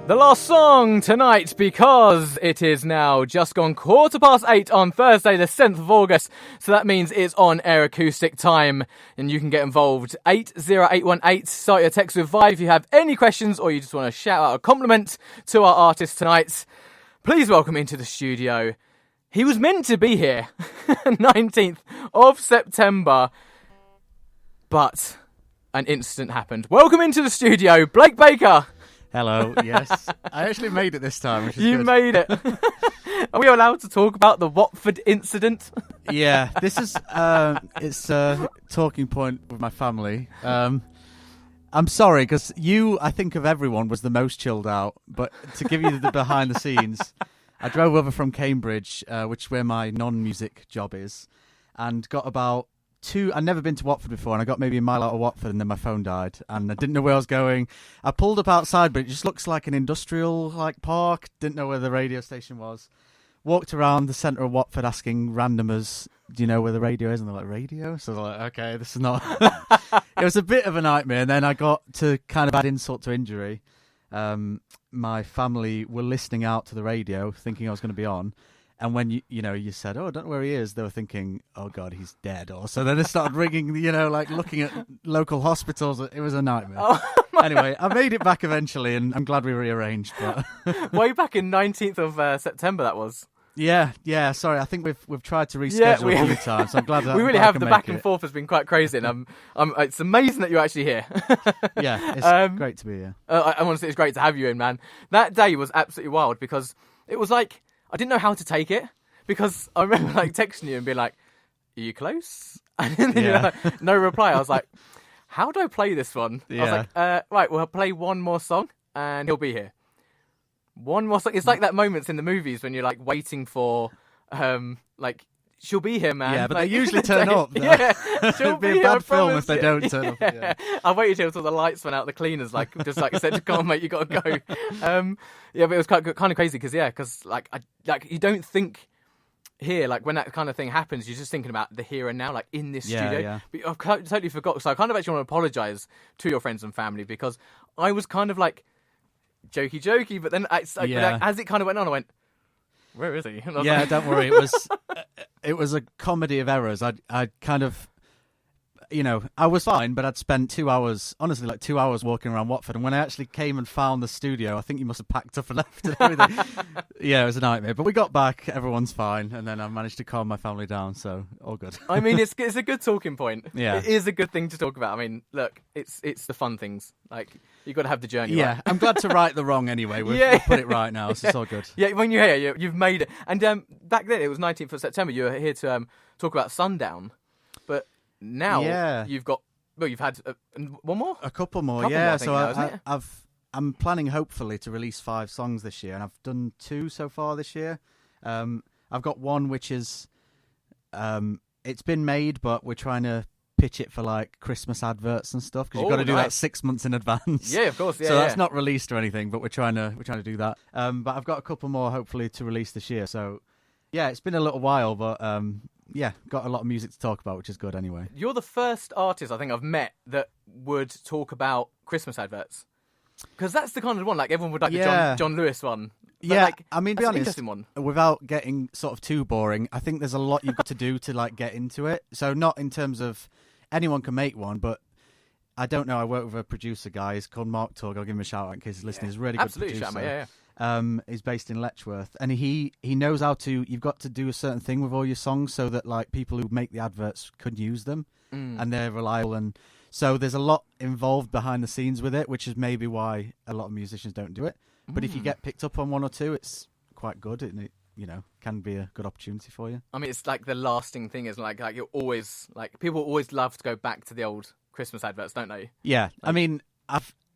The last song tonight, because it is now just gone 8:15 on Thursday the 7th of August, so that means it's on air acoustic time, and you can get involved. 80818, start your text with Vibe if you have any questions or you just want to shout out a compliment to our artist tonight. Please welcome into the studio. He was meant to be here 19th of September, but an incident happened. Welcome into the studio, Blake Baker. Hello, yes. I actually made it this time, which is You good. made it. Are we allowed to talk about the Watford incident? Yeah, this is it's a talking point with my family. I'm sorry, because I think of everyone, was the most chilled out. But to give you the behind the scenes, I drove over from Cambridge, which is where my non-music job is, and got about I'd never been to Watford before, and I got maybe a mile out of Watford, and then my phone died, and I didn't know where I was going. I pulled up outside, but it just looks like an industrial park. Didn't know where the radio station was. Walked around the centre of Watford asking randomers, do you know where the radio is? And they're like, radio? So I was like, okay, this is not... It was a bit of a nightmare, and then I got to kind of add insult to injury. My family were listening out to the radio, thinking I was going to be on. And when you said, "Oh, I don't know where he is," they were thinking, "Oh God, he's dead." Or so then they started ringing, looking at local hospitals. It was a nightmare. Anyway, I made it back eventually, and I'm glad we rearranged. But way back in 19th of September, that was. Yeah. Sorry, I think we've tried to reschedule a few times. So I'm glad that we really have. The back and forth has been quite crazy, and it's amazing that you're actually here. Yeah, it's great to be here. I want to say it's great to have you in, man. That day was absolutely wild because it was like, I didn't know how to take it, because I remember texting you and being like, "Are you close?" And then no reply. I was like, "How do I play this one?" Yeah. I was like, "Right, we'll play one more song and he'll be here." One more song. It's like that moments in the movies when you're waiting for, she'll be here, man. Yeah, but they usually turn up. Yeah, she'll It'd be a bad film if they you. don't turn up. Yeah. I waited until the lights went out, the cleaners said, "Come on, mate, you got to go." Yeah, but it was kind of crazy because you don't think here, when that kind of thing happens, you're just thinking about the here and now, in this studio. Yeah. But I've totally forgot, so I kind of actually want to apologise to your friends and family, because I was kind of jokey, but then as it kind of went on, I went, "Where is he?" Yeah, don't worry. It was a comedy of errors. I kind of, I was fine, but I'd spent 2 hours, honestly, 2 hours walking around Watford. And when I actually came and found the studio, I think you must have packed up and left and everything. Yeah, it was a nightmare. But we got back, everyone's fine, and then I managed to calm my family down, so all good. I mean, it's a good talking point. Yeah. It is a good thing to talk about. I mean, look, it's the fun things. You've got to have the journey. Yeah, right? I'm glad to right the wrong anyway. We've put it right now, so it's all good. Yeah, when you're here, you've made it. And back then, it was 19th of September. You were here to talk about Sundown. But now you've got... Well, you've had one more? A couple more, I'm planning, hopefully, to release 5 songs this year, and I've done 2 so far this year. I've got one which is... it's been made, but we're trying to pitch it for Christmas adverts and stuff, because you've got to do that 6 months in advance. Yeah, of course. Yeah, so that's not released or anything, but we're trying to do that. But I've got a couple more hopefully to release this year. So yeah, it's been a little while, but got a lot of music to talk about, which is good anyway. You're the first artist I think I've met that would talk about Christmas adverts, because that's the kind of one everyone would the John Lewis one. But I mean, to be honest, one. Without getting sort of too boring, I think there's a lot you've got to do to get into it. So not in terms of anyone can make one, but I don't know. I work with a producer guy. He's called Mark Tugg. I'll give him a shout out in case he's listening. He's a really good producer. Absolutely, he's based in Letchworth, and he knows how to. You've got to do a certain thing with all your songs so that people who make the adverts could use them, and they're reliable. And so there's a lot involved behind the scenes with it, which is maybe why a lot of musicians don't do it. But if you get picked up on one or two, it's quite good, and it can be a good opportunity for you. I mean, it's the lasting thing is you're always people always love to go back to the old Christmas adverts, don't they? Yeah, I mean,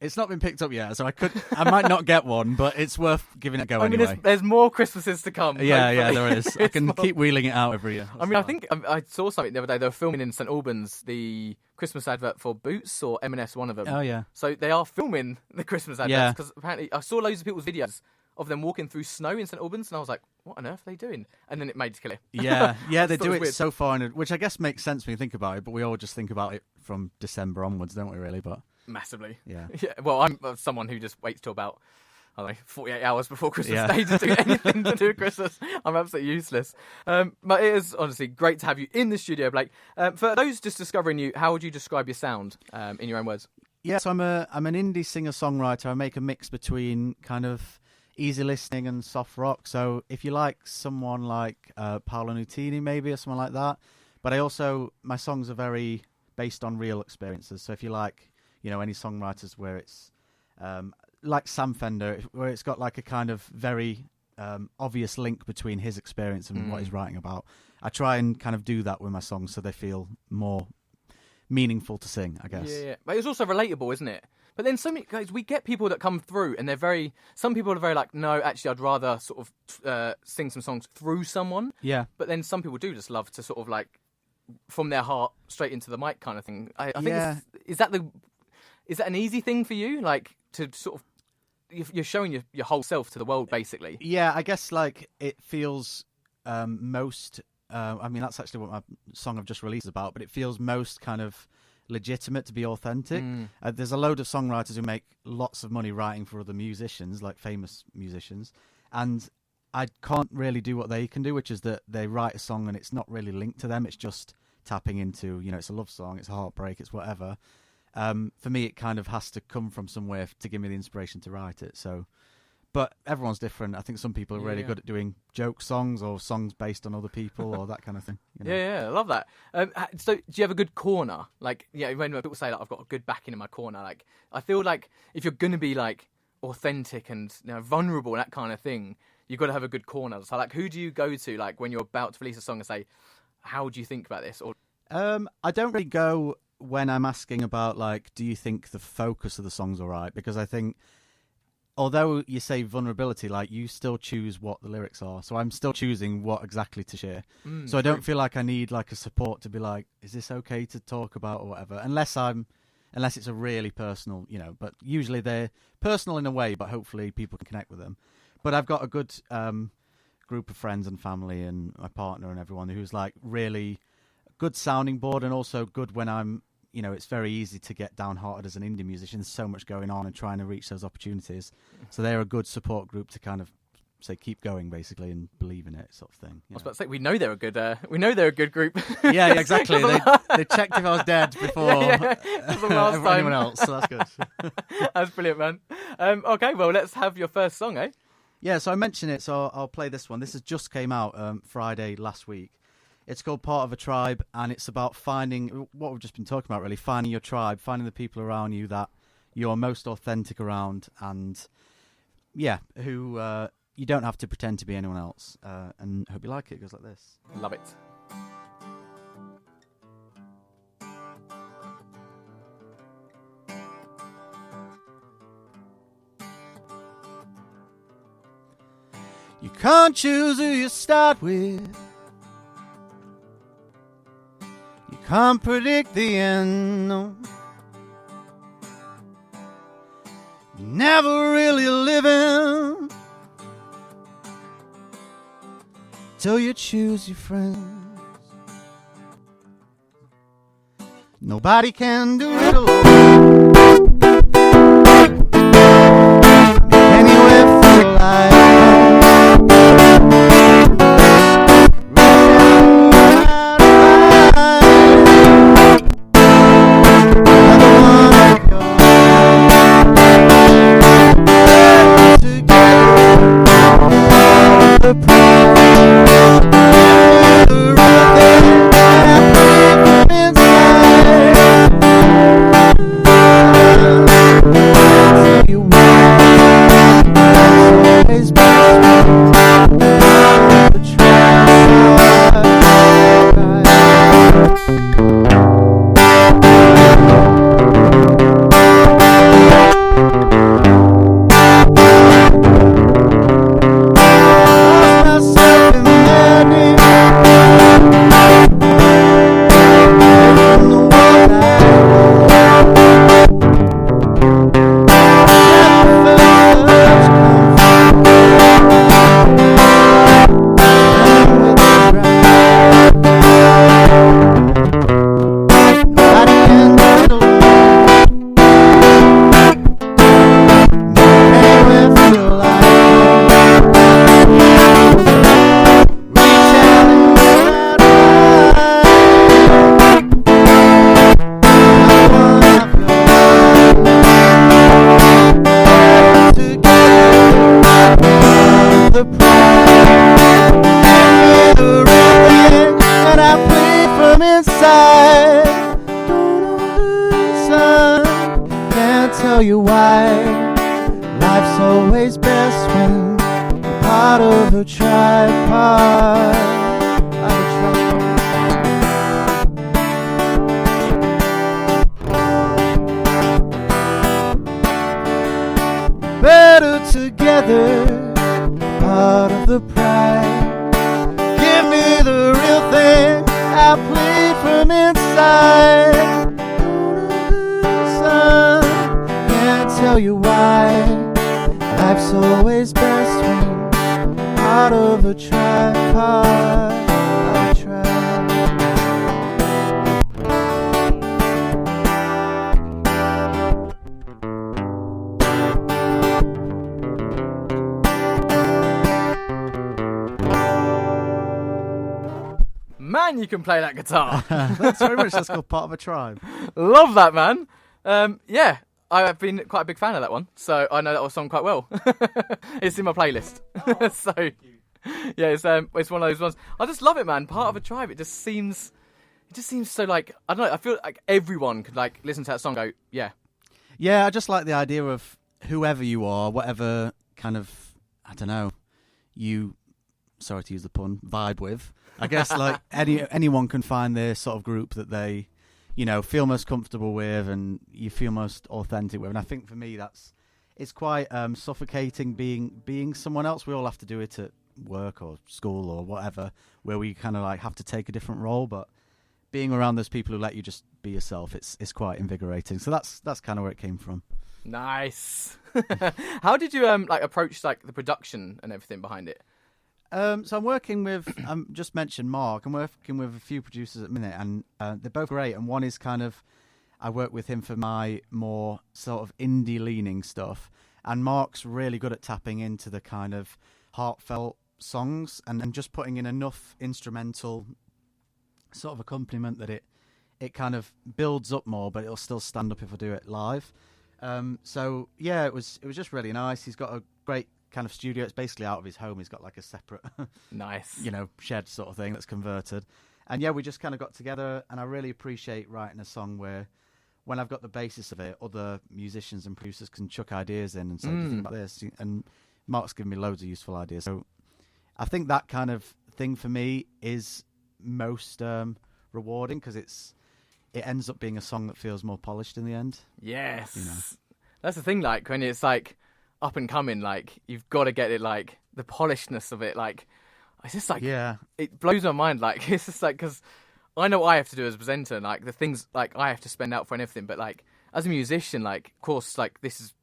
it's not been picked up yet, so I might not get one, but it's worth giving it a go anyway. There's more Christmases to come. Yeah, there is. I can keep wheeling it out every year. I mean, I think I saw something the other day. They were filming in St Albans the Christmas advert for Boots or M&S, one of them. Oh yeah. So they are filming the Christmas adverts because apparently I saw loads of people's videos of them walking through snow in St Albans, and I was like, what on earth are they doing? And then it made clear. Yeah, they do it so far, which I guess makes sense when you think about it, but we all just think about it from December onwards, don't we, really? But massively. Yeah. Well, I'm someone who just waits till about I don't know, 48 hours before Christmas Yeah. Day to do anything to do with Christmas. I'm absolutely useless. But it is honestly great to have you in the studio, Blake. For those just discovering you, how would you describe your sound in your own words? Yeah, so I'm an indie singer-songwriter. I make a mix between kind of easy listening and soft rock. So if you like someone like Paolo Nutini maybe or someone like that, but my songs are very based on real experiences. So if you like, any songwriters where it's like Sam Fender, where it's got like a kind of very obvious link between his experience and what he's writing about, I try and kind of do that with my songs so they feel more meaningful to sing, I guess. Yeah, but it's also relatable, isn't it? But then so many guys, we get people that come through and some people are very like, no, actually I'd rather sort of sing some songs through someone. Yeah. But then some people do just love to sort of like from their heart straight into the mic kind of thing. I think is that an easy thing for you? Like to sort of, you're showing your whole self to the world basically. Yeah, I guess like it feels most, I mean, that's actually what my song I've just released is about, but it feels most kind of legitimate to be authentic. There's a load of songwriters who make lots of money writing for other musicians, like famous musicians, and I can't really do what they can do, which is that they write a song and it's not really linked to them. It's just tapping into, it's a love song, it's a heartbreak, it's whatever. For me, it kind of has to come from somewhere to give me the inspiration to write it. So, but everyone's different. I think some people are really good at doing joke songs or songs based on other people or that kind of thing. Yeah, I love that. So, do you have a good corner? Like, when people say, like, I've got a good backing in my corner, like, I feel like if you're going to be, like, authentic and vulnerable and that kind of thing, you've got to have a good corner. So, like, who do you go to, like, when you're about to release a song and say, how do you think about this? Or I don't really go when I'm asking about, like, do you think the focus of the song's all right? Because I think, although you say vulnerability, like, you still choose what the lyrics are. So I'm still choosing what exactly to share. So I don't feel like I need, like, a support to be like, is this okay to talk about or whatever? Unless it's a really personal, but usually they're personal in a way, but hopefully people can connect with them. But I've got a good group of friends and family and my partner and everyone who's, like, really good sounding board and also good when I'm, it's very easy to get downhearted as an indie musician. There's so much going on and trying to reach those opportunities. So they're a good support group to kind of say keep going basically and believe in it, sort of thing. I was about to say we know they're a good group. Yeah, exactly. They checked if I was dead before anyone else, so that's good. That's brilliant, man. Okay, well let's have your first song, eh? Yeah, so I mentioned it, so I'll play this one. This has just came out Friday last week. It's called Part of a Tribe, and it's about finding what we've just been talking about, really, finding your tribe, finding the people around you that you're most authentic around, and who you don't have to pretend to be anyone else. And I hope you like it. It goes like this. Love it. You can't choose who you start with. You can't predict the end, no. You're never really living till you choose your friends. Nobody can do it alone. Anywhere for life. Life's always best when you're part of a tribe, part of a tribe. Better together, part of the pride. Give me the real thing, I plead from inside. Son, can't tell you why. Life's always best when part of a tribe, part of a tribe. Man, you can play that guitar. Thanks very much. That's called Part of a Tribe. Love that, man. Yeah, I've been quite a big fan of that one, so I know that song quite well. It's in my playlist. So, yeah, it's one of those ones. I just love it, man. Part of a Tribe. It just seems so like, I don't know. I feel like everyone could like listen to that song and go, yeah. Yeah, I just like the idea of whoever you are, whatever kind of, I don't know, you, sorry to use the pun, vibe with. I guess like anyone can find their sort of group that they, you know, feel most comfortable with and you feel most authentic with. And I think for me it's quite suffocating being someone else. We all have to do it at work or school or whatever, where we kind of like have to take a different role. But being around those people who let you just be yourself, it's quite invigorating. So that's kind of where it came from. Nice. How did you like approach like the production and everything behind it? So I'm working with, just mentioned Mark, I'm working with a few producers at the minute, and they're both great. And one is kind of, I work with him for my more sort of indie-leaning stuff. And Mark's really good at tapping into the kind of heartfelt songs and just putting in enough instrumental sort of accompaniment that it kind of builds up more, but it'll still stand up if I do it live. So, yeah, it was just really nice. He's got a great kind of studio. It's basically out of his home. He's got like a separate nice, you know, shed sort of thing that's converted. And yeah, we just kind of got together, and I really appreciate writing a song where when I've got the basis of it, other musicians and producers can chuck ideas in and say, "Do you think about this?" And Mark's given me loads of useful ideas. So I think that kind of thing for me is most rewarding, because it ends up being a song that feels more polished in the end. Yes, you know? That's the thing. Like when it's like up and coming, like you've got to get it, like the polishedness of it, like it's just like, yeah, it blows my mind. Like it's just like, because I know what I have to do as a presenter, and like the things like I have to spend out for and everything, but like as a musician, like of course, like this is,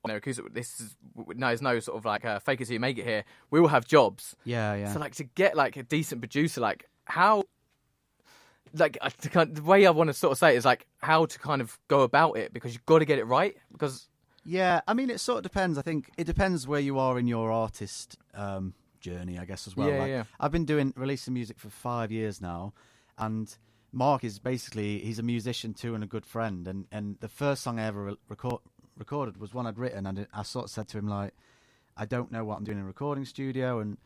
you know, Acoustic, this is, there's no sort of like fake it till you make it here. We all have jobs. Yeah. So like to get like a decent producer, like how, like the way I want to sort of say it is like how to kind of go about it, because you've got to get it right. Because yeah, I mean, it sort of depends. I think it depends where you are in your artist journey, I guess, as well. Yeah. I've been releasing music for 5 years now, and Mark is basically, he's a musician too and a good friend. And the first song I ever recorded was one I'd written, and I sort of said to him, like, I don't know what I'm doing in a recording studio. And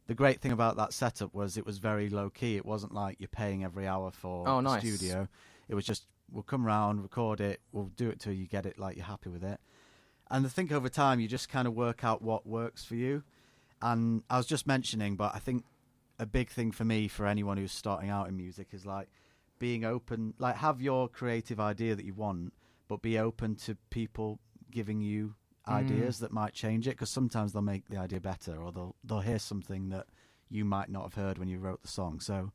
the great thing about that setup was it was very low key. It wasn't like you're paying every hour for the studio. It was just, we'll come round, record it, we'll do it till you get it, like you're happy with it. And I think over time you just kind of work out what works for you. And I was just mentioning, but I think a big thing for me, for anyone who's starting out in music, is like being open, like have your creative idea that you want, but be open to people giving you ideas that might change it, because sometimes they'll make the idea better, or they'll hear something that you might not have heard when you wrote the song. So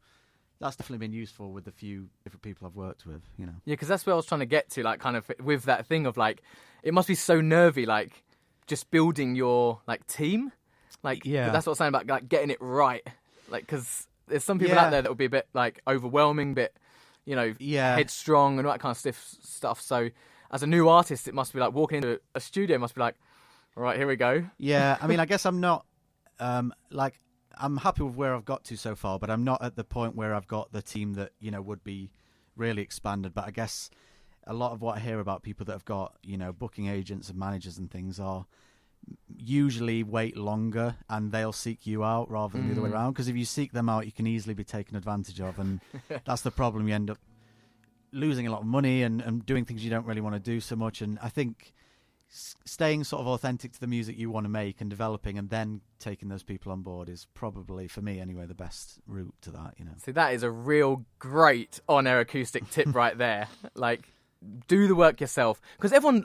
that's definitely been useful with the few different people I've worked with, you know. Yeah, because that's where I was trying to get to, like kind of with that thing of like, it must be so nervy, like just building your like team. Like, yeah, that's what I'm saying about like getting it right. Like, because there's some people out there that will be a bit like overwhelming, bit, you know, headstrong and all that kind of stiff stuff. So as a new artist, it must be like walking into a studio, must be like, all right, here we go. Yeah, I mean, I guess I'm not like, I'm happy with where I've got to so far, but I'm not at the point where I've got the team that, you know, would be really expanded. But I guess a lot of what I hear about people that have got, you know, booking agents and managers and things are usually wait longer, and they'll seek you out rather than the other way around. Because if you seek them out, you can easily be taken advantage of, and that's the problem. You end up losing a lot of money and doing things you don't really want to do so much. And I think staying sort of authentic to the music you want to make and developing, and then taking those people on board is probably, for me anyway, the best route to that. See, that is a real great on-air acoustic tip right there. Like, do the work yourself, because everyone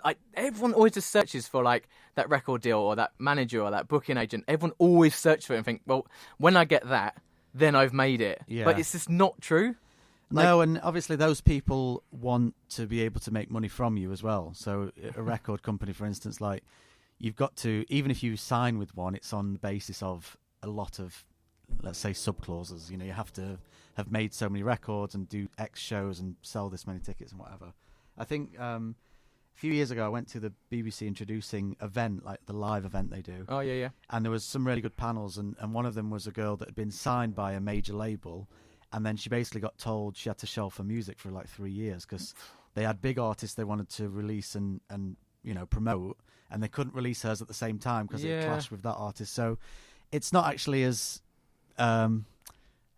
always just searches for like that record deal or that manager or that booking agent. Everyone always searches for it and think, well, when I get that, then I've made it. Yeah. But it's just not true. No, and obviously those people want to be able to make money from you as well. So a record company, for instance, like, you've got to, even if you sign with one, it's on the basis of a lot of, let's say, sub-clauses. You have to have made so many records and do X shows and sell this many tickets and whatever. I think a few years ago I went to the BBC introducing event, like the live event they do. Oh, yeah. And there was some really good panels, and one of them was a girl that had been signed by a major label, and then she basically got told she had to shelf her music for like 3 years because they had big artists they wanted to release and promote, and they couldn't release hers at the same time because it clashed with that artist. So it's not actually as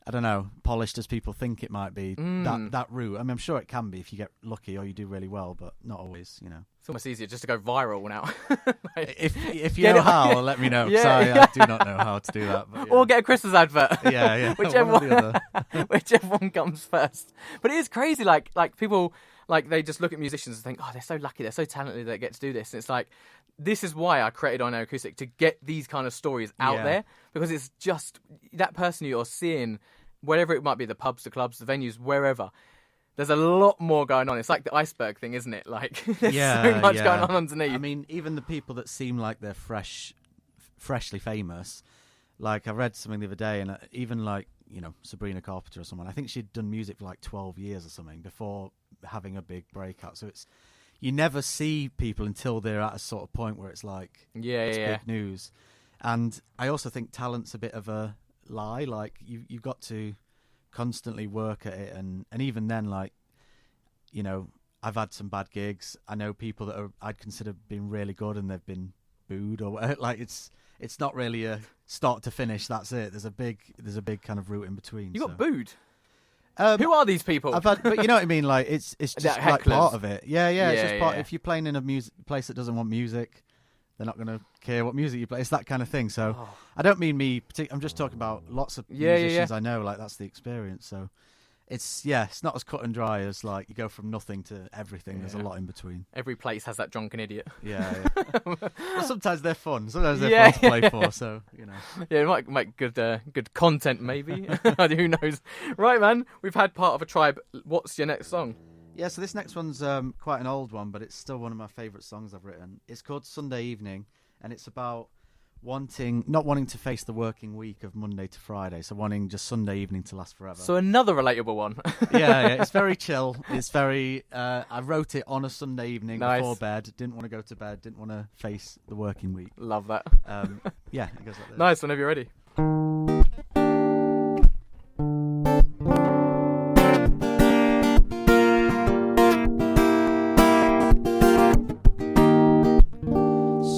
I don't know, polished as people think it might be, that route. I mean, I'm sure it can be if you get lucky or you do really well, but not always, It's almost easier just to go viral now. If you know how, let me know, because I do not know how to do that. But, Or get a Christmas advert. Yeah. Whichever one comes first. But it is crazy, like people, like, they just look at musicians and think, oh, they're so lucky, they're so talented, they get to do this. And it's like, this is why I created On Air Acoustic, to get these kind of stories out there, because it's just that person you're seeing, wherever it might be, the pubs, the clubs, the venues, wherever. There's a lot more going on. It's like the iceberg thing, isn't it? Like, there's so much going on underneath. I mean, even the people that seem like they're freshly famous, like I read something the other day, and even like, Sabrina Carpenter or someone, I think she'd done music for like 12 years or something before having a big breakout. So you never see people until they're at a sort of point where it's like, it's big news. And I also think talent's a bit of a lie. Like, you've got to constantly work at it, and even then, like, I've had some bad gigs. I know people that I'd consider being really good and they've been booed, or whatever. Like, it's not really a start to finish, that's it. There's a big kind of route in between. You got booed? Who are these people? But you know what I mean. Like, it's just like part of it. Yeah. It's just part. Yeah. If you're playing in a place that doesn't want music, they're not going to care what music you play. It's that kind of thing. So I don't mean me. I'm just talking about lots of musicians I know. Like, that's the experience. So it's not as cut and dry as like you go from nothing to everything. There's a lot in between. Every place has that drunken idiot. Yeah. Well, sometimes they're fun. Sometimes they're fun to play for. So Yeah, it might make good content, maybe. Who knows? Right, man. We've had part of a tribe. What's your next song? Yeah, so this next one's quite an old one, but it's still one of my favourite songs I've written. It's called Sunday Evening, and it's about not wanting to face the working week of Monday to Friday, so wanting just Sunday evening to last forever. So another relatable one. yeah, it's very chill. It's very... I wrote it on a Sunday evening before bed. Didn't want to go to bed. Didn't want to face the working week. Love that. Yeah, it goes like this. Nice, whenever you're ready.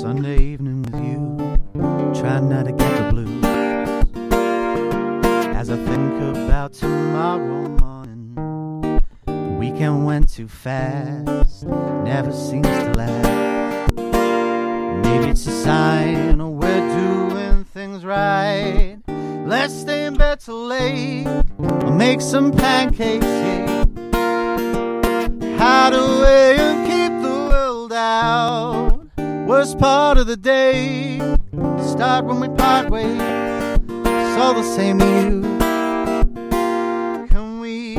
Sunday evening with you, try not to get the blues as I think about tomorrow morning. The weekend went too fast, never seems to last. Maybe it's a sign we're doing things right. Let's stay in bed till late, I'll make some pancakes, hide away and keep the world out. Worst part of the day, start when we part ways. It's all the same to you. Can we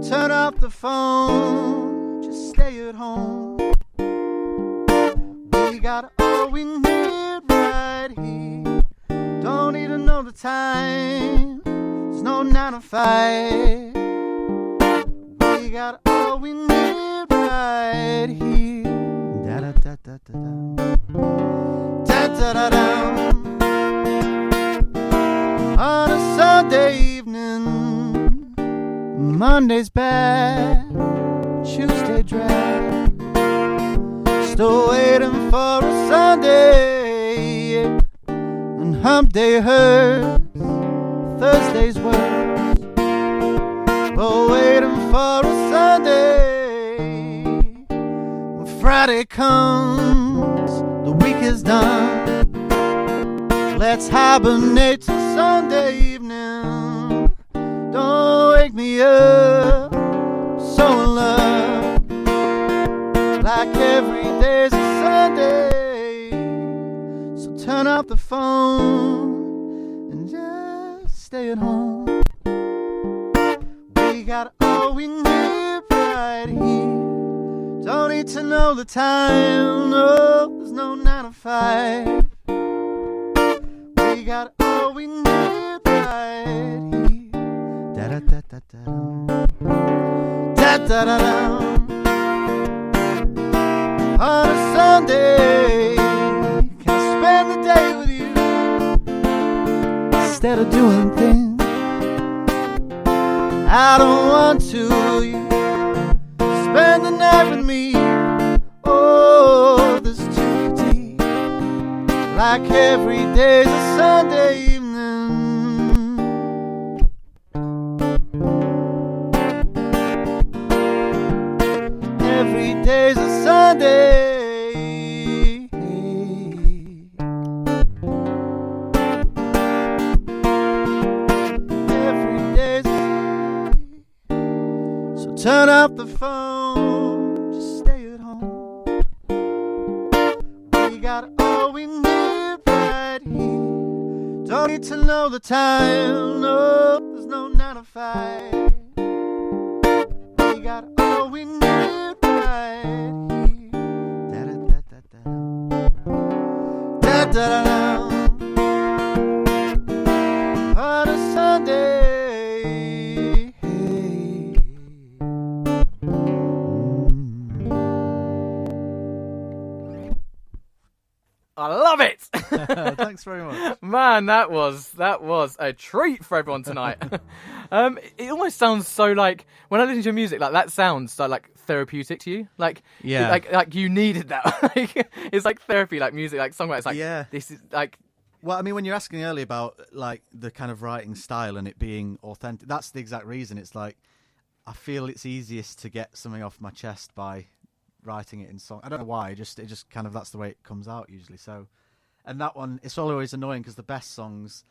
turn off the phone, just stay at home? We got all we need right here. Don't need to know the time, there's no 9 to 5. We got all we need right here. Da da da da da da da da. On a Sunday evening, Monday's bad, Tuesday drag. Still waiting for a Sunday, and hump day hurts, Thursday's worse. But waiting for a Sunday, when Friday comes, week is done. Let's hibernate till Sunday evening. Don't wake me up, so in love. Like every day's a Sunday. So turn off the phone and just stay at home. We got all we need right here. Don't need to know the time, no, there's no 9 to 5. We got all we need right here. Da-da-da-da-da. Da-da-da-da. On a Sunday, can I spend the day with you instead of doing things I don't want to? You spend the night with me. Oh, this too deep. Like every day's a Sunday evening. Every day's a Sunday. Every day's a Sunday. So turn up the phone, just stay at home. We got all we need right here. Don't need to know the time, no, there's no 9 to 5. We got all we need right here. Da-da-da-da-da. Da-da-da-da. On a Sunday. I love it. Thanks very much. Man, that was a treat for everyone tonight. It almost sounds so like when I listen to your music, like that sounds so like therapeutic to you. Like Yeah. like you needed that. Like, it's like therapy, like music, like songwriting. It's like Yeah. this is like Well, I mean, when you're asking earlier about like the kind of writing style and it being authentic, that's the exact reason. It's like I feel it's easiest to get something off my chest by writing it in song. I don't know why. It just kind of that's the way it comes out usually. So, and that one, it's always annoying because the best songs,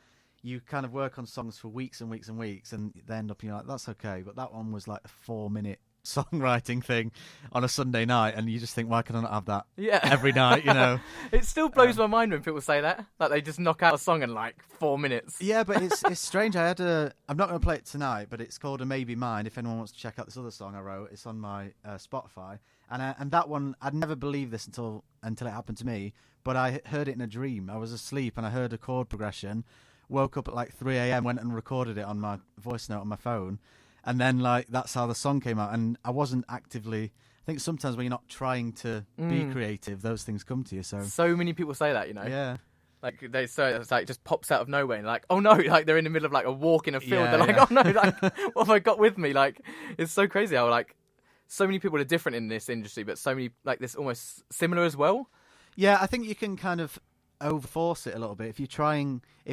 you kind of work on songs for weeks and weeks and weeks, and they end up you're like that's okay. But that one was like a 4-minute songwriting thing on a Sunday night, and you just think, why can I not have that every night? You know, it still blows my mind when people say that. Like they just knock out a song in like 4 minutes. Yeah, but it's strange. I'm not going to play it tonight, but it's called "A Maybe Mine." If anyone wants to check out this other song I wrote, it's on my Spotify. And that one, I'd never believed this until it happened to me. But I heard it in a dream. I was asleep and I heard a chord progression. Woke up at like 3 a.m. Went and recorded it on my voice note on my phone, and then like that's how the song came out. And I wasn't actively. I think sometimes when you're not trying to be creative, those things come to you. So many people say that, you know. Yeah. Like they say it's like just pops out of nowhere and like, oh no, like they're in the middle of like a walk in a field. Yeah, They're like, yeah. oh no, like what have I got with me? Like it's so crazy how like so many people are different in this industry, but so many like this almost similar as well. Yeah, I think you can kind of overforce it a little bit. If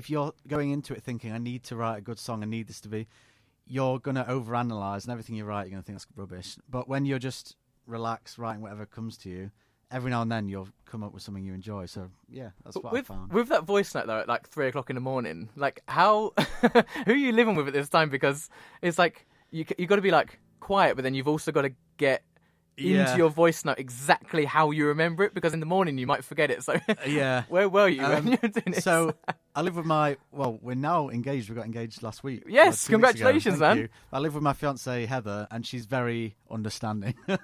you're going into it thinking, I need to write a good song, I need this to be, you're going to overanalyze and everything you write, you're going to think that's rubbish. But when you're just relaxed, writing whatever comes to you, every now and then you'll come up with something you enjoy. So yeah, that's what I found. With that voice note though, at like 3 o'clock in the morning, like how, who are you living with at this time? Because it's like, you got to be like quiet, but then you've also got to get into your voice note exactly how you remember it, because in the morning you might forget it. So yeah, where were you when you were doing it? So I live with we're now engaged. We got engaged last week. Yes, 2 weeks ago. congratulations, Thank man. you. I live with my fiancée Heather, and she's very understanding. So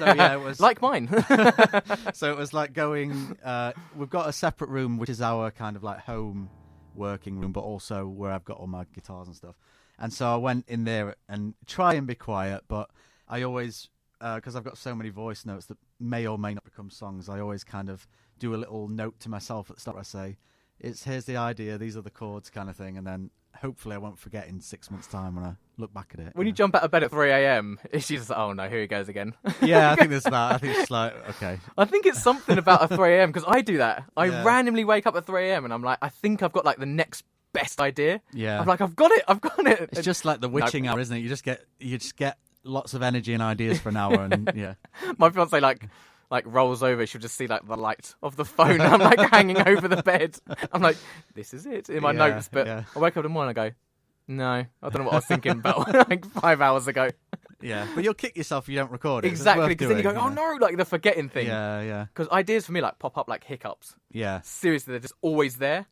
yeah, it was like mine. So it was like going. We've got a separate room, which is our kind of like home working room, but also where I've got all my guitars and stuff. And so I went in there and try and be quiet, but I always, because I've got so many voice notes that may or may not become songs, I always kind of do a little note to myself at the start. I say, here's the idea, these are the chords kind of thing, and then hopefully I won't forget in 6 months' time when I look back at it. When you jump out of bed at 3 a.m, it's just like, oh no, here he goes again. Yeah, I think there's that. I think it's like, okay. I think it's something about a 3 a.m, because I do that. I randomly wake up at 3 a.m, and I'm like, I think I've got like the next best idea. Yeah. I'm like, I've got it. It's just like the witching hour, isn't it? You just get lots of energy and ideas for an hour, and yeah. My fiance like like rolls over, she'll just see like the light of the phone. I'm like hanging over the bed. I'm like, this is it in my notes. But I wake up in the morning and I go, no, I don't know what I was thinking about like 5 hours ago. Yeah, but you'll kick yourself if you don't record it. Exactly, because then you go, oh no, like the forgetting thing. Yeah. Because ideas for me like pop up like hiccups. Yeah. Seriously, they're just always there.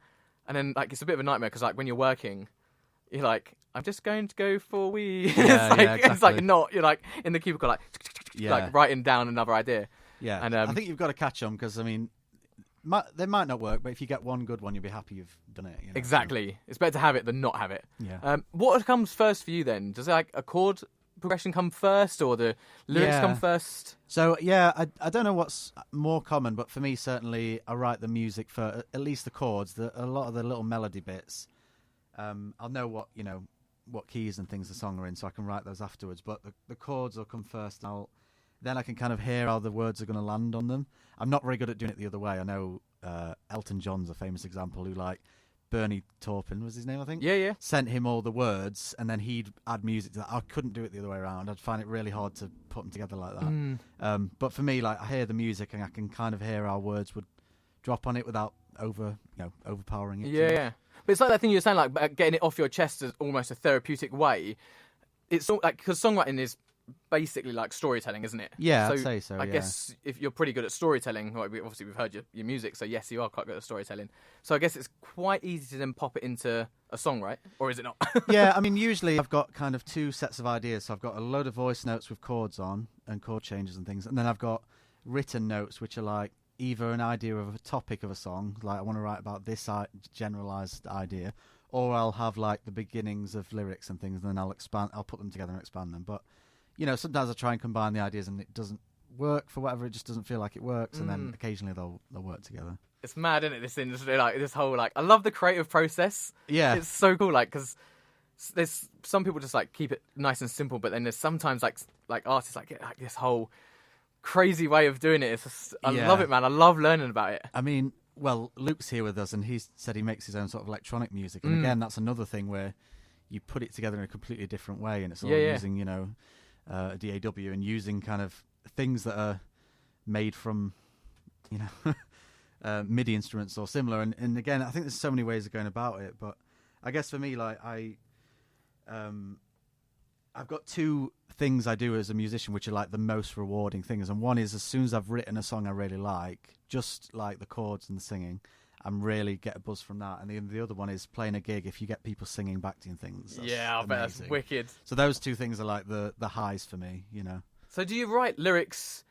And then like it's a bit of a nightmare because like when you're working, you're like, I'm just going to go for a wee. Exactly. It's like not. You're like in the cubicle, like writing down another idea. Yeah, and I think you've got to catch them because I mean, they might not work, but if you get one good one, you'll be happy you've done it. You know? Exactly. So. It's better to have it than not have it. Yeah. What comes first for you then? Does like a chord progression come first, or the lyrics come first? So yeah, I don't know what's more common, but for me certainly I write the music for at least the chords. A lot of the little melody bits. I'll know what keys and things the song are in, so I can write those afterwards. But the chords will come first. Then I can kind of hear how the words are going to land on them. I'm not very good at doing it the other way. I know Elton John's a famous example who like Bernie Taupin was his name, I think. Yeah. Sent him all the words, and then he'd add music to that. I couldn't do it the other way around. I'd find it really hard to put them together like that. But for me, like I hear the music, and I can kind of hear how words would drop on it without overpowering it. Yeah. But it's like that thing you're saying, like getting it off your chest is almost a therapeutic way. It's like because songwriting is basically like storytelling, isn't it? Yeah, I'd say so. I guess if you're pretty good at storytelling, like obviously we've heard your music, so yes, you are quite good at storytelling. So I guess it's quite easy to then pop it into a song, right? Or is it not? Yeah, I mean, usually I've got kind of two sets of ideas. So I've got a load of voice notes with chords on and chord changes and things, and then I've got written notes which are like either an idea of a topic of a song, like I want to write about this generalized idea, or I'll have like the beginnings of lyrics and things, and then I'll put them together and expand them. But sometimes I try and combine the ideas and it doesn't work for whatever. It just doesn't feel like it works, and then occasionally they'll work together. It's mad, isn't it? This industry, like this whole I love the creative process. Yeah, it's so cool. Like because there's some people just like keep it nice and simple, but then there's sometimes like artists get like this whole crazy way of doing it. It's just, I love it, man. I love learning about it. I mean, well, Luke's here with us, and he said he makes his own sort of electronic music, and again, that's another thing where you put it together in a completely different way, and it's all using a DAW and using kind of things that are made from MIDI instruments or similar, and again, I think there's so many ways of going about it, but I guess for me, like I've got two things I do as a musician which are like the most rewarding things, and one is as soon as I've written a song I really like, just like the chords and the singing, I'm really get a buzz from that. And the other one is playing a gig. If you get people singing back to you and things, I bet that's wicked. So those two things are like the highs for me, So do you write lyrics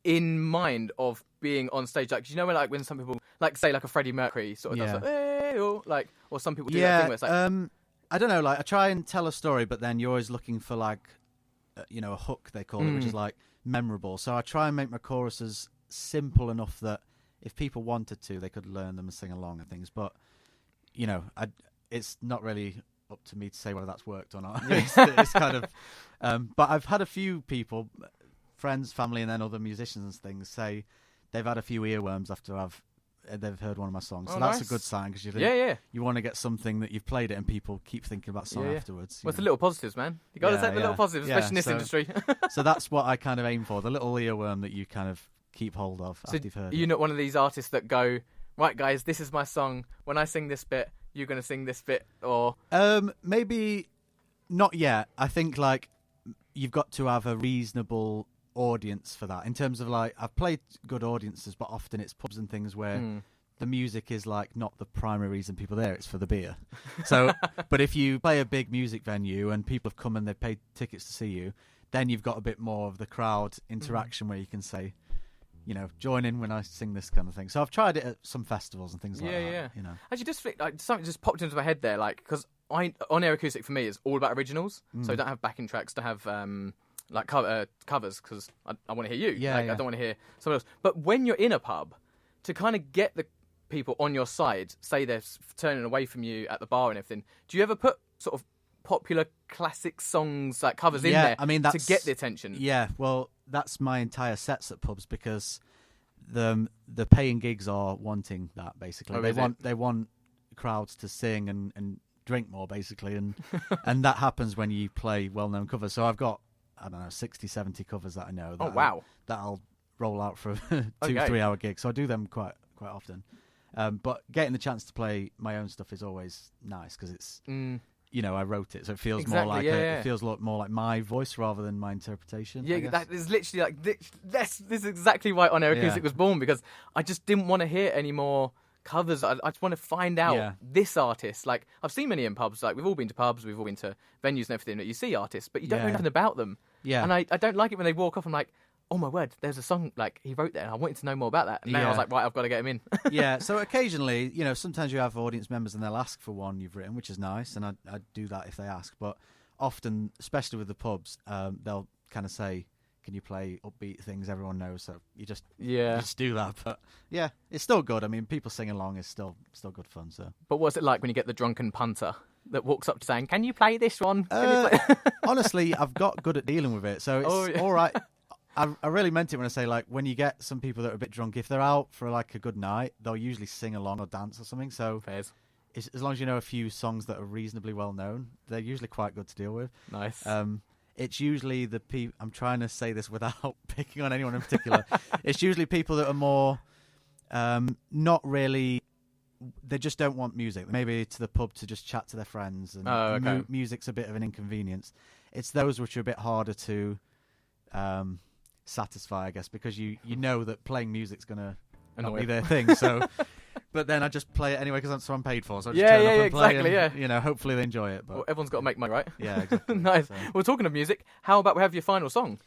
in mind of being on stage? Like, do you know when some people like say like a Freddie Mercury sort of does like, hey, or some people do that thing where it's like I don't know, like I try and tell a story, but then you're always looking for like a hook, they call it, which is like memorable. So I try and make my choruses simple enough that if people wanted to, they could learn them and sing along and things. But it's not really up to me to say whether that's worked or not. It's kind of but I've had a few people, friends, family, and then other musicians and things say they've had a few earworms after they've heard one of my songs. So that's a good sign, because you want to get something that you've played it and people keep thinking about the song afterwards. Well, it's the little positives, man. You got to take the little positives, especially in this industry. So that's what I kind of aim for, the little earworm that you kind of keep hold of after you've heard it. You're not one of these artists that go, right, guys, this is my song. When I sing this bit, you're going to sing this bit, or maybe not yet. I think like you've got to have a reasonable audience for that, in terms of like I've played good audiences, but often it's pubs and things where the music is like not the primary reason people are there, it's for the beer. So but if you play a big music venue and people have come and they've paid tickets to see you, then you've got a bit more of the crowd interaction where you can say, join in when I sing this kind of thing. So I've tried it at some festivals and things like that. Actually, just something just popped into my head there, like because on Air Acoustic for me is all about originals, so I don't have backing tracks, to have like covers, because I want to hear you. I don't want to hear someone else. But when you're in a pub, to kind of get the people on your side, say they're turning away from you at the bar and everything, do you ever put sort of popular classic songs like covers in there to get the attention? Yeah, well, that's my entire sets at pubs, because the paying gigs are wanting that, basically. They want crowds to sing and drink more, basically, and and that happens when you play well-known covers. So I've got, I don't know, 60, 70 covers that I know. That I'll roll out for a 2-3 hour gig, so I do them quite often. But getting the chance to play my own stuff is always nice because it's I wrote it, so it feels more like it feels more like my voice rather than my interpretation. Yeah, that is literally like this is exactly why On Air Acoustic was born, because I just didn't want to hear any more covers. I just want to find out this artist. Like, I've seen many in pubs. Like, we've all been to pubs, we've all been to venues and everything. That you see artists, but you don't know nothing about them. Yeah, and I don't like it when they walk off. I'm like, oh my word, there's a song like he wrote there, and I wanted to know more about that. And now I was like, right, I've got to get him in. Yeah, so occasionally, sometimes you have audience members and they'll ask for one you've written, which is nice, and I do that if they ask. But often, especially with the pubs, they'll kind of say, can you play upbeat things everyone knows? So you just do that. But yeah, it's still good. I mean, people sing along is still good fun. So. But what's it like when you get the drunken punter that walks up to saying, can you play this one? Honestly, I've got good at dealing with it, so it's all right. I really meant it when I say, like, when you get some people that are a bit drunk, if they're out for like a good night, they'll usually sing along or dance or something. So Fairs. As long as you know a few songs that are reasonably well known, they're usually quite good to deal with. Nice. It's usually the people. I'm trying to say this without picking on anyone in particular. It's usually people that are more not really. They just don't want music. Maybe to the pub to just chat to their friends, and music's a bit of an inconvenience. It's those which are a bit harder to satisfy, I guess, because you know that playing music's gonna not be their thing. So, but then I just play it anyway because that's what I'm paid for. So I just turn up and play, exactly. And, hopefully they enjoy it. But well, everyone's got to make money, right? Yeah, exactly. Nice. So. Well, talking of music, how about we have your final song?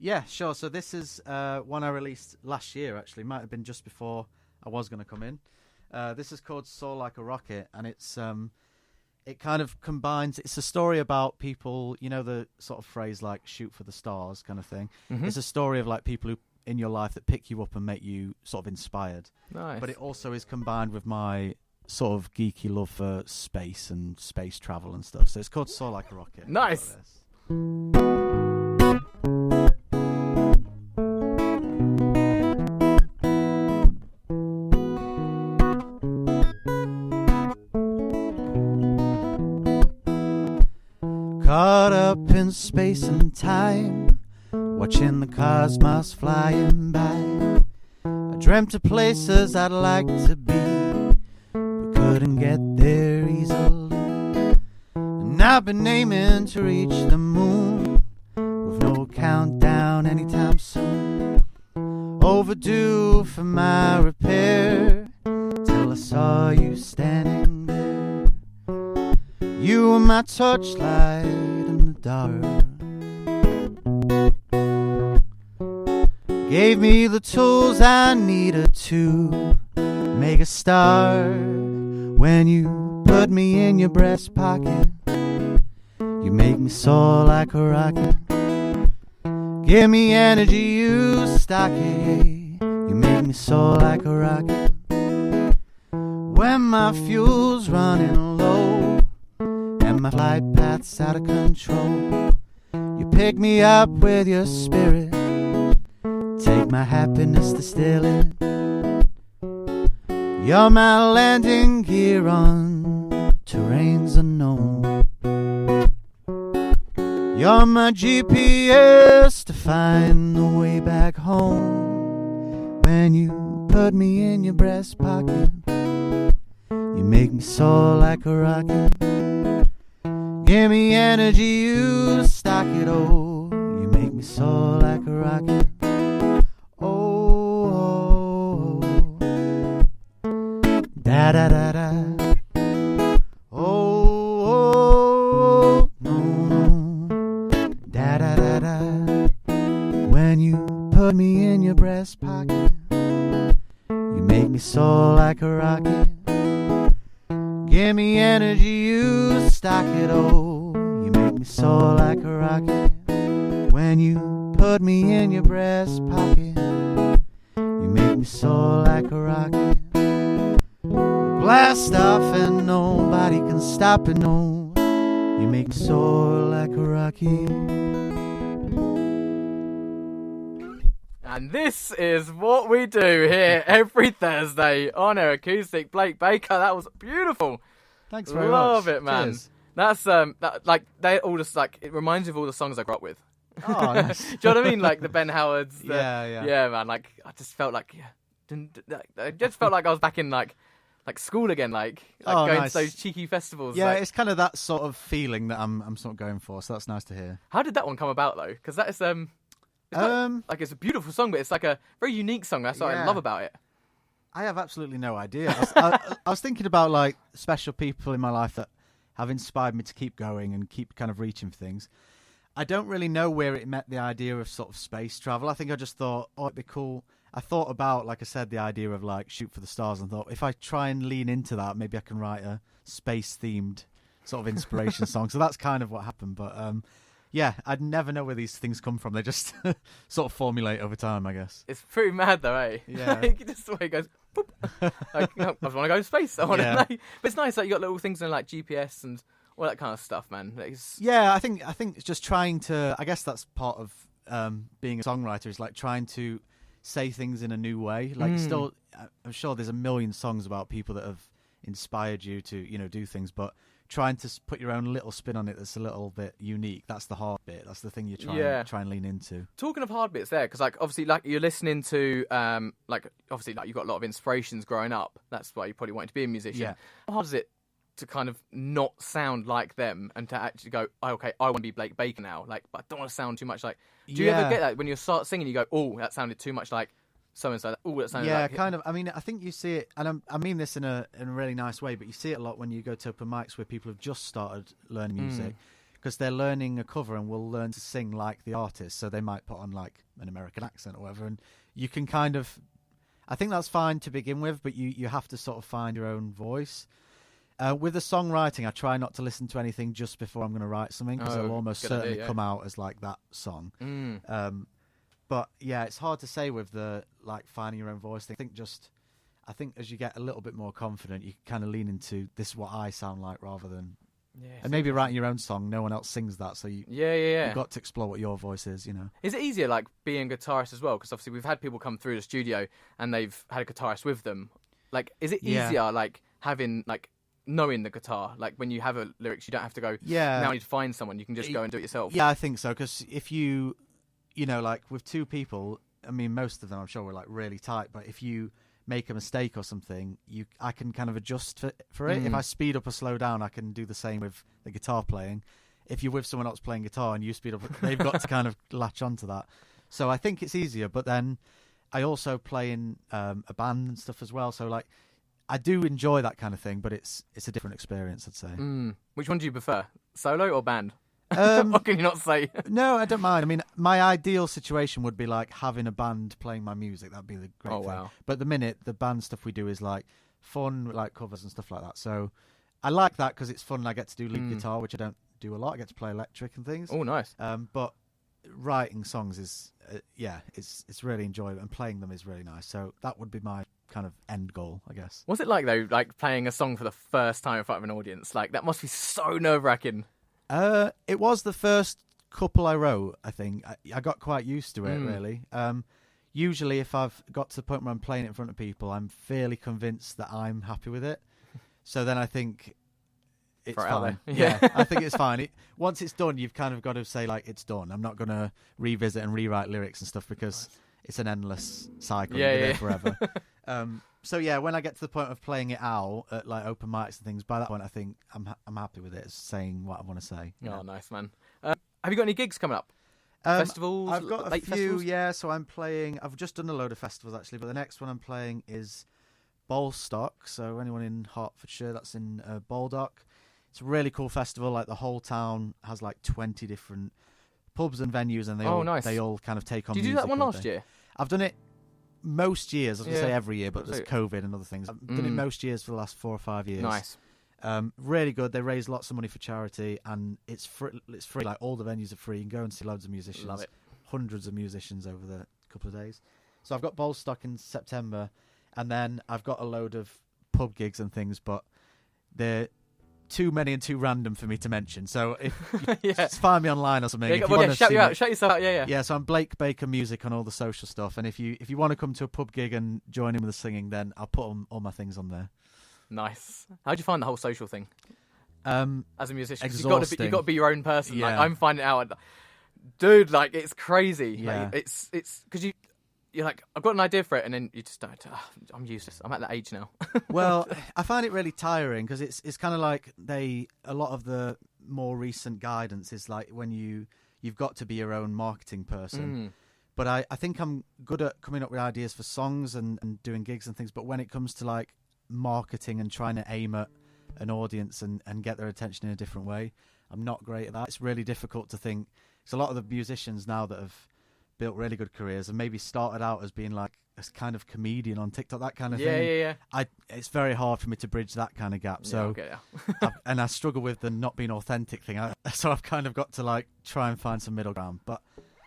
Yeah, sure. So this is one I released last year. Actually, might have been just before I was going to come in. This is called "Soar Like a Rocket," and it's it kind of combines. It's a story about people. The sort of phrase like "shoot for the stars" kind of thing. Mm-hmm. It's a story of like people who in your life that pick you up and make you sort of inspired. Nice. But it also is combined with my sort of geeky love for space and space travel and stuff. So it's called "Soar Like a Rocket." Nice. Caught up in space and time, watching the cosmos flying by. I dreamt of places I'd like to be, but couldn't get there easily. And I've been aiming to reach the moon, with no countdown anytime soon. Overdue for my repair, till I saw you standing there. You were my torchlight in the dark, gave me the tools I needed to make a start. When you put me in your breast pocket, you make me soar like a rocket. Give me energy, you stock it. You make me soar like a rocket. When my fuel's running low and my flight path's out of control, you pick me up with your spirit, take my happiness to still it. You're my landing gear on terrains unknown. You're my GPS to find the way back home. When you put me in your breast pocket, you make me soar like a rocket. Give me energy, you stock it, oh. You make me soar like a rocket. Oh, da da da da. Oh, no, no. Da da da da. When you put me in your breast pocket, you make me soar like a rocket. Give me energy, you stock it, oh. You make me soar like a rocket. When you put me in your breast pocket, you make me soar like a rocket. Blast off and nobody can stop it, no. You make me soar like a rocket. And this is what we do here every Thursday on Air Acoustic. Blake Baker, that was beautiful. Thanks very much. Love much. it, man. Cheers. That's they all just like, it reminds me of all the songs I grew up with. Oh, nice. Do you know what I mean? Like the Ben Howards. Yeah. Man. Like I just felt like, I just felt like I was back in like school again, like going nice. to those cheeky festivals. Yeah, like. it's kind of that sort of feeling that I'm sort of going for. So that's nice to hear. How did that one come about though? Because that is like it's a beautiful song, but it's like a very unique song. That's what I love about it. I have absolutely no idea. I was thinking about like special people in my life that have inspired me to keep going and keep kind of reaching for things. I don't really know where it met the idea of sort of space travel. I think I just thought, oh, it'd be cool. I thought about, like I said, the idea of like shoot for the stars, and thought if I try and lean into that, maybe I can write a space-themed sort of inspiration song. So that's kind of what happened. But yeah, I'd never know where these things come from. They just sort of formulate over time, I guess. It's pretty mad though, eh? Yeah. Like, just the way it goes. Boop. Like, I just want to go to space. But it's nice. Like you got little things in like GPS and all that kind of stuff, man. Yeah, I think it's just trying to. I guess that's part of being a songwriter, is like trying to say things in a new way. Like still, I'm sure there's a million songs about people that have inspired you to do things, but trying to put your own little spin on it that's a little bit unique. That's the hard bit. That's the thing you try and lean into. Talking of hard bits there, because like obviously like you're listening to like obviously like you've got a lot of inspirations growing up. That's why you probably wanted to be a musician. Yeah. How hard is it to kind of not sound like them and to actually go, oh, okay, I want to be Blake Baker now. Like, but I don't want to sound too much like. Do you ever get that when you start singing? You go, oh, that sounded too much like so and so. Oh, that sounded like. Yeah, kind of. I mean, I think you see it, and I mean this in a really nice way, but you see it a lot when you go to open mics where people have just started learning music, because they're learning a cover and will learn to sing like the artist. So they might put on like an American accent or whatever, and you can kind of. I think that's fine to begin with, but you have to sort of find your own voice. With the songwriting, I try not to listen to anything just before I'm going to write something, because it'll almost certainly come out as like that song. But yeah, it's hard to say with the like finding your own voice thing. I think as you get a little bit more confident, you kind of lean into this is what I sound like rather than. Yeah, and maybe writing your own song, no one else sings that, so you've got to explore what your voice is, Is it easier, like, being a guitarist as well? Because obviously we've had people come through the studio and they've had a guitarist with them. Like, is it easier, like, having, like, knowing the guitar? Like, when you have a lyrics, you don't have to go, now I need to find someone, you can just go and do it yourself. Yeah, I think so, because if like, with two people, I mean, most of them, I'm sure, were, like, really tight, but if you make a mistake or something, I can kind of adjust for it. If I speed up or slow down, I can do the same with the guitar playing. If you're with someone else playing guitar and you speed up, they've got to kind of latch onto that. So I think it's easier, but then I also play in a band and stuff as well. So like, I do enjoy that kind of thing, but it's a different experience, I'd say. Which one do you prefer, solo or band? What can you not say? No, I don't mind. I mean, my ideal situation would be like having a band playing my music. That'd be the great thing. Wow. But at the minute, the band stuff we do is like fun, like covers and stuff like that. So I like that because it's fun. I get to do lead guitar, which I don't do a lot. I get to play electric and things. Oh, nice. But writing songs is, it's really enjoyable, and playing them is really nice. So that would be my kind of end goal, I guess. What's it like though, like playing a song for the first time in front of an audience? Like, that must be so nerve-wracking. It was the first couple I wrote, I think. I got quite used to it, really. Usually, if I've got to the point where I'm playing it in front of people, I'm fairly convinced that I'm happy with it. So then I think it's fine. Yeah, I think it's fine. Once it's done, you've kind of got to say, like, it's done. I'm not going to revisit and rewrite lyrics and stuff, because it's an endless cycle. You'll be there forever. So yeah, when I get to the point of playing it out at like open mics and things, by that point I think I'm happy with it. It's saying what I want to say. Oh, nice, man. Have you got any gigs coming up? Festivals? I've got a few, festivals? yeah. So I'm playing. I've just done a load of festivals actually, but the next one I'm playing is Bolstock. So anyone in Hertfordshire, that's in Baldock. It's a really cool festival. Like, the whole town has like 20 different pubs and venues, and they all kind of take on. Did you do that one last year? I've done it most years. I was going to say every year, but there's COVID and other things. I've done it most years for the last 4 or 5 years. Nice. Really good. They raise lots of money for charity, and it's free. Like, all the venues are free. You can go and see loads of musicians. Love it. Hundreds of musicians over the couple of days. So I've got Bolstock in September, and then I've got a load of pub gigs and things, but they're too many and too random for me to mention. So if just find me online or something. Shout yourself out. Yeah. So I'm Blake Baker Music on all the social stuff, and if you want to come to a pub gig and join in with the singing, then I'll put all my things on there. Nice. How'd you find the whole social thing? As a musician, exhausting. You've got to be your own person. Yeah. Like, I'm finding out dude, like it's crazy. Yeah. Like, it's because you're like, I've got an idea for it, and then you just don't. I'm useless. I'm at that age now. Well, I find it really tiring because it's kind of like a lot of the more recent guidance is like when you've got to be your own marketing person. But I think I'm good at coming up with ideas for songs and doing gigs and things. But when it comes to like marketing and trying to aim at an audience and get their attention in a different way, I'm not great at that. It's really difficult to think. Because a lot of the musicians now that have built really good careers and maybe started out as being like a kind of comedian on TikTok, that kind of thing. Yeah. It's very hard for me to bridge that kind of gap. So, and I struggle with the not being authentic thing. So I've kind of got to like try and find some middle ground. But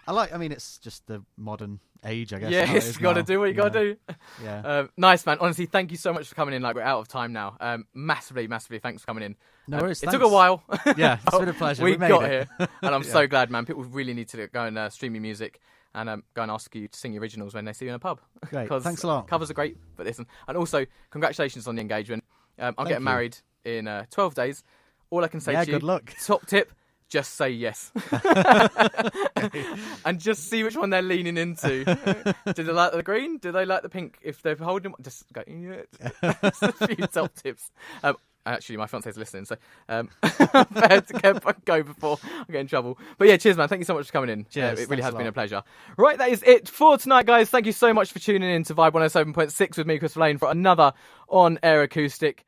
I mean, it's just the modern age, I guess. Yeah, it's got to do what you got to do. Yeah. Nice, man. Honestly, thank you so much for coming in. Like, we're out of time now. Massively thanks for coming in. No worries. It took a while. Yeah, it's been a pleasure. We made got it. here. And I'm so glad, man. People really need to go and stream your music and go and ask you to sing your originals when they see you in a pub. Great. Thanks a lot. Covers are great, but listen. And also, congratulations on the engagement. I'm getting married in 12 days. All I can say to you, good luck. Top tip, just say yes. And just see which one they're leaning into. Do they like the green? Do they like the pink? If they're holding, just go, yeah. Just a few top tips. Actually, my fiance's listening, so better to go before I get in trouble. But yeah, cheers, man. Thank you so much for coming in. Cheers. It really has been a pleasure. Right, that is it for tonight, guys. Thank you so much for tuning in to Vibe 107.6 with me, Chris Lane, for another on-air acoustic.